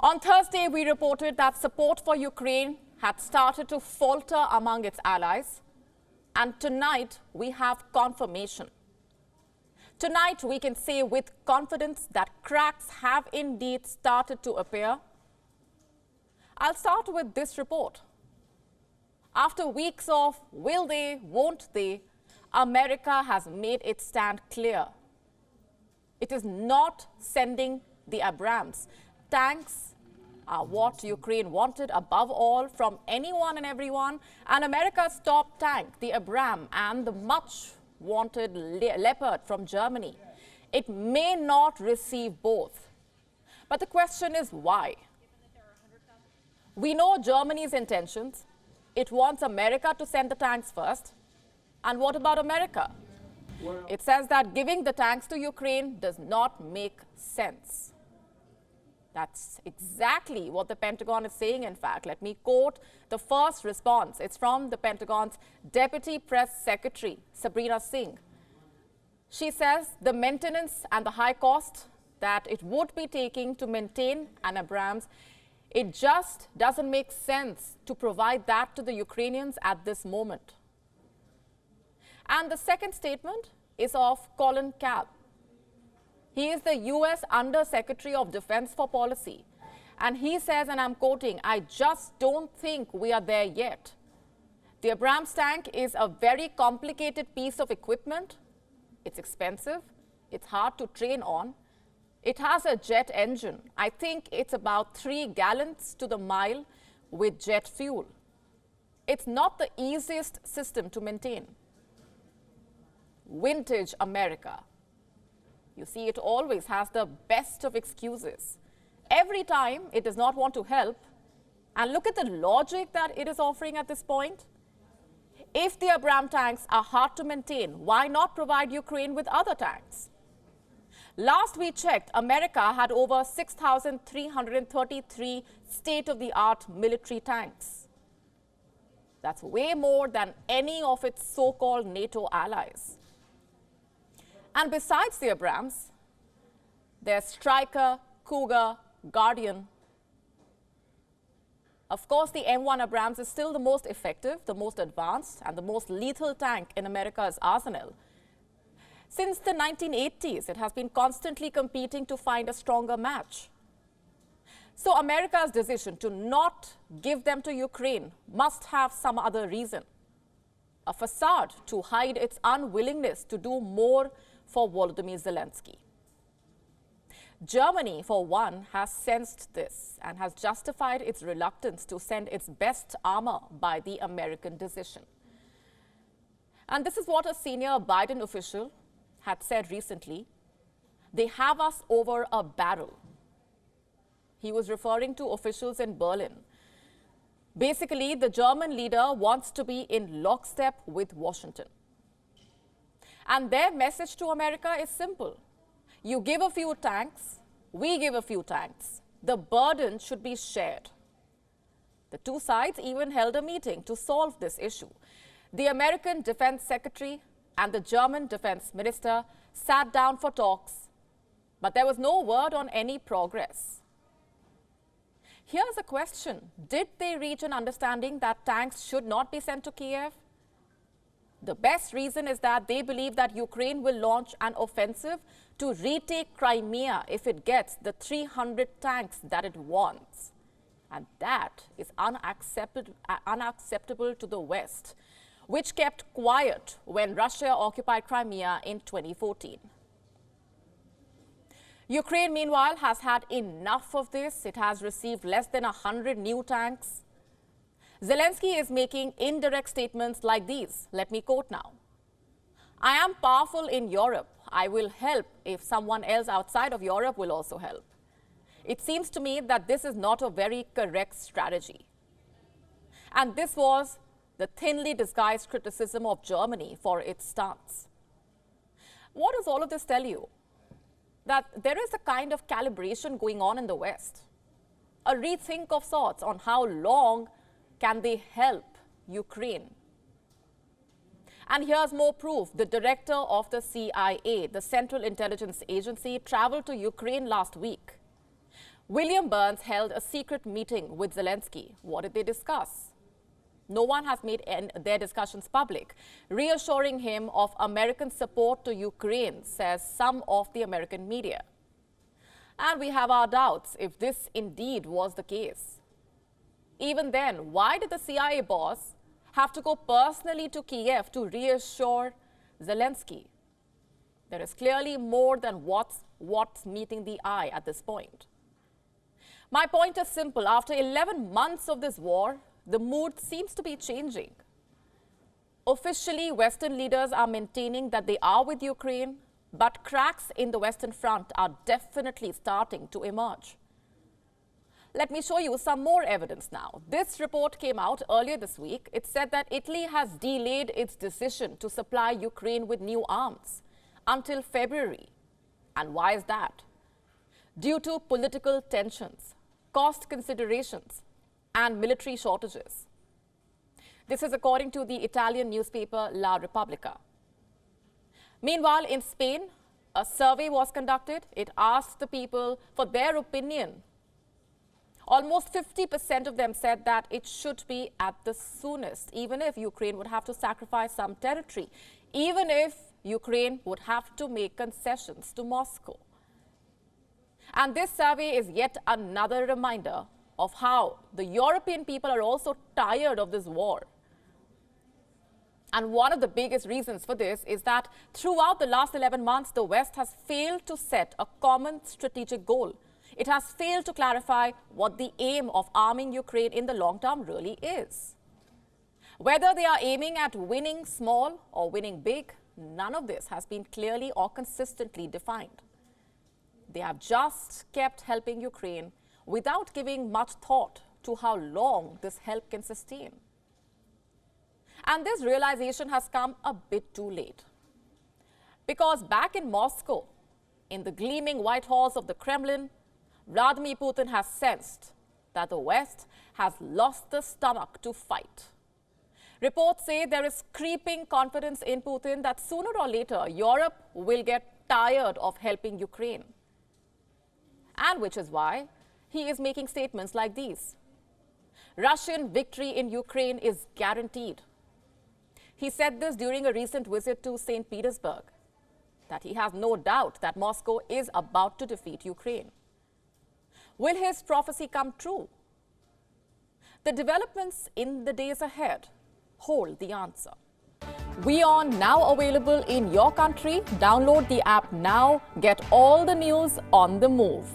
On Thursday, we reported that support for Ukraine had started to falter among its allies. And tonight, we have confirmation. Tonight, we can say with confidence that cracks have indeed started to appear. I'll start with this report. After weeks of will they, won't they, America has made its stand clear. It is not sending the Abrams. Tanks are what Ukraine wanted above all from anyone and everyone. And America's top tank, the Abrams, and the much wanted Leopard from Germany. It may not receive both. But the question is why? We know Germany's intentions. It wants America to send the tanks first. And what about America? It says that giving the tanks to Ukraine does not make sense. That's exactly what the Pentagon is saying, in fact. Let me quote the first response. It's from the Pentagon's Deputy Press Secretary, Sabrina Singh. She says the maintenance and the high cost that it would be taking to maintain an Abrams, it just doesn't make sense to provide that to the Ukrainians at this moment. And the second statement is of Colin Kapp. He is the U.S. Under Secretary of Defense for Policy. And he says, and I'm quoting, "I just don't think we are there yet. The Abrams tank is a very complicated piece of equipment. It's expensive. It's hard to train on. It has a jet engine. I think it's about 3 gallons to the mile with jet fuel. It's not the easiest system to maintain." Vintage America. You see, it always has the best of excuses. Every time it does not want to help. And look at the logic that it is offering at this point. If the Abrams tanks are hard to maintain, why not provide Ukraine with other tanks? Last we checked, America had over 6,333 state-of-the-art military tanks. That's way more than any of its so-called NATO allies. And besides the Abrams, there's Stryker, Cougar, Guardian. Of course, the M1 Abrams is still the most effective, the most advanced, and the most lethal tank in America's arsenal. Since the 1980s, it has been constantly competing to find a stronger match. So America's decision to not give them to Ukraine must have some other reason. A facade to hide its unwillingness to do more for Volodymyr Zelensky. Germany, for one, has sensed this and has justified its reluctance to send its best armor by the American decision. And this is what a senior Biden official had said recently. They have us over a barrel. He was referring to officials in Berlin. Basically, the German leader wants to be in lockstep with Washington. And their message to America is simple. You give a few tanks, we give a few tanks. The burden should be shared. The two sides even held a meeting to solve this issue. The American Defense Secretary and the German Defense Minister sat down for talks, but there was no word on any progress. Here's a question. Did they reach an understanding that tanks should not be sent to Kiev? The best reason is that they believe that Ukraine will launch an offensive to retake Crimea if it gets the 300 tanks that it wants. And that is unacceptable to the West, which kept quiet when Russia occupied Crimea in 2014. Ukraine, meanwhile, has had enough of this. It has received less than 100 new tanks. Zelensky is making indirect statements like these. Let me quote now. "I am powerful in Europe. I will help if someone else outside of Europe will also help." It seems to me that this is not a very correct strategy. And this was the thinly disguised criticism of Germany for its stance. What does all of this tell you? That there is a kind of calibration going on in the West. A rethink of sorts on how long can they help Ukraine. And here's more proof. The director of the CIA, the Central Intelligence Agency, traveled to Ukraine last week. William Burns held a secret meeting with Zelensky. What did they discuss? No one has made their discussions public, reassuring him of American support to Ukraine, says some of the American media. And we have our doubts if this indeed was the case. Even then, why did the CIA boss have to go personally to Kiev to reassure Zelensky? There is clearly more than what's meeting the eye at this point. My point is simple. After 11 months of this war, the mood seems to be changing. Officially, Western leaders are maintaining that they are with Ukraine, but cracks in the Western front are definitely starting to emerge. Let me show you some more evidence now. This report came out earlier this week. It said that Italy has delayed its decision to supply Ukraine with new arms until February. And why is that? Due to political tensions, cost considerations, and military shortages. This is according to the Italian newspaper La Repubblica. Meanwhile, in Spain, a survey was conducted. It asked the people for their opinion. Almost 50% of them said that it should be at the soonest, even if Ukraine would have to sacrifice some territory, even if Ukraine would have to make concessions to Moscow. And this survey is yet another reminder of how the European people are also tired of this war. And one of the biggest reasons for this is that throughout the last 11 months, the West has failed to set a common strategic goal. It has failed to clarify what the aim of arming Ukraine in the long term really is. Whether they are aiming at winning small or winning big, none of this has been clearly or consistently defined. They have just kept helping Ukraine without giving much thought to how long this help can sustain. And this realization has come a bit too late. Because back in Moscow, in the gleaming white halls of the Kremlin, Vladimir Putin has sensed that the West has lost the stomach to fight. Reports say there is creeping confidence in Putin that sooner or later Europe will get tired of helping Ukraine. And which is why he is making statements like these. Russian victory in Ukraine is guaranteed. He said this during a recent visit to St. Petersburg, that he has no doubt that Moscow is about to defeat Ukraine. Will his prophecy come true? The developments in the days ahead hold the answer. WION now available in your country. Download the app now. Get all the news on the move.